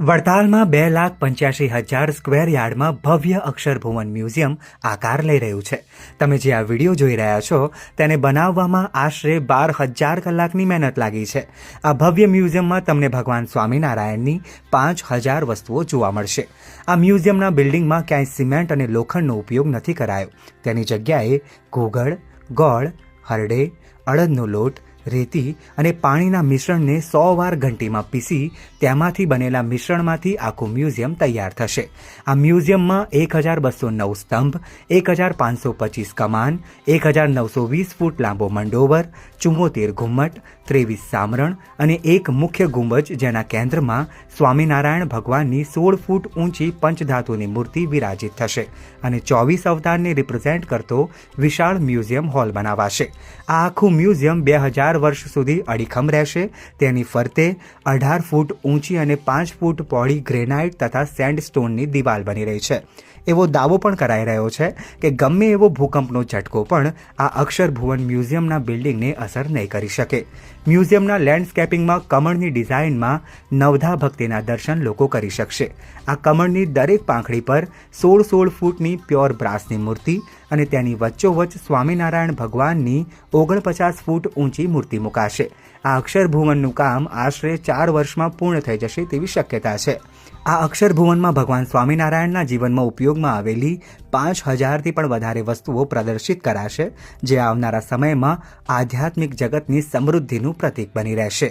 વડતાલમાં 2,85,000 square યાર્ડમાં ભવ્ય અક્ષરભુવન museum આકાર લઈ રહ્યું છે. તમે જે આ વિડીયો જોઈ રહ્યા છો તેને બનાવવામાં આશરે 12,000 કલાકની મહેનત લાગી છે. આ ભવ્ય મ્યુઝિયમમાં તમને ભગવાન સ્વામિનારાયણની 5,000 વસ્તુઓ જોવા મળશે. આ મ્યુઝિયમના બિલ્ડિંગમાં ક્યાંય સિમેન્ટ અને લોખંડનો ઉપયોગ નથી કરાયો. તેની જગ્યાએ ઘૂંઘળ, ગોળ, હરડે, અડદનો લોટ, રેતી અને પાણીના મિશ્રણને 100 વાર ઘંટીમાં પીસી તેમાંથી બનેલા મિશ્રણમાંથી આખું મ્યુઝિયમ તૈયાર થશે. આ મ્યુઝિયમમાં 1,209 સ્તંભ, 1,525 કમાન, 1,920 ફૂટ લાંબો મંડોબર, 74 ઘુમ્મટ, 23 સામરણ અને એક મુખ્ય ગુંબજ જેના કેન્દ્રમાં સ્વામિનારાયણ ભગવાનની 16 ફૂટ ઊંચી પંચધાતુની મૂર્તિ વિરાજિત થશે અને 24 અવતારને રિપ્રેઝેન્ટ કરતો વિશાળ મ્યુઝિયમ હોલ બનાવાશે. આ આખું મ્યુઝિયમ 2,000 વર્ષ સુધી અડીખમ રહેશે. તેની ફરતે 18 ફૂટ ઊંચી અને 5 ફૂટ પહોળી ગ્રેનાઇટ તથા સેન્ડસ્ટોનની દિવાલ બની રહી છે. એવો દાવો પણ કરાઈ રહ્યો છે કે ગમે એવો ભૂકંપનો ઝટકો પણ આ અક્ષરભુવન મ્યુઝિયમના બિલ્ડિંગને અસર નહીં કરી શકે. મ્યુઝિયમના લેન્ડસ્કેપિંગમાં કમળની ડિઝાઇનમાં નવધા ભક્તિના દર્શન લોકો કરી શકશે. આ કમળની દરેક પાંખડી પર 16 ફૂટની પ્યોર બ્રાસની મૂર્તિ અને તેની વચ્ચોવચ્ચ સ્વામિનારાયણ ભગવાનની 49 ફૂટ ઊંચી મૂર્તિ મુકાશે. આ અક્ષરભુવનનું કામ આશરે 4 વર્ષમાં પૂર્ણ થઈ જશે તેવી શક્યતા છે. આ અક્ષરભુવનમાં ભગવાન સ્વામિનારાયણના જીવનમાં ઉપયોગમાં આવેલી 5,000થી પણ વધારે વસ્તુઓ પ્રદર્શિત કરાશે, જે આવનારા સમયમાં આધ્યાત્મિક જગતની સમૃદ્ધિનું પ્રતીક બની રહેશે.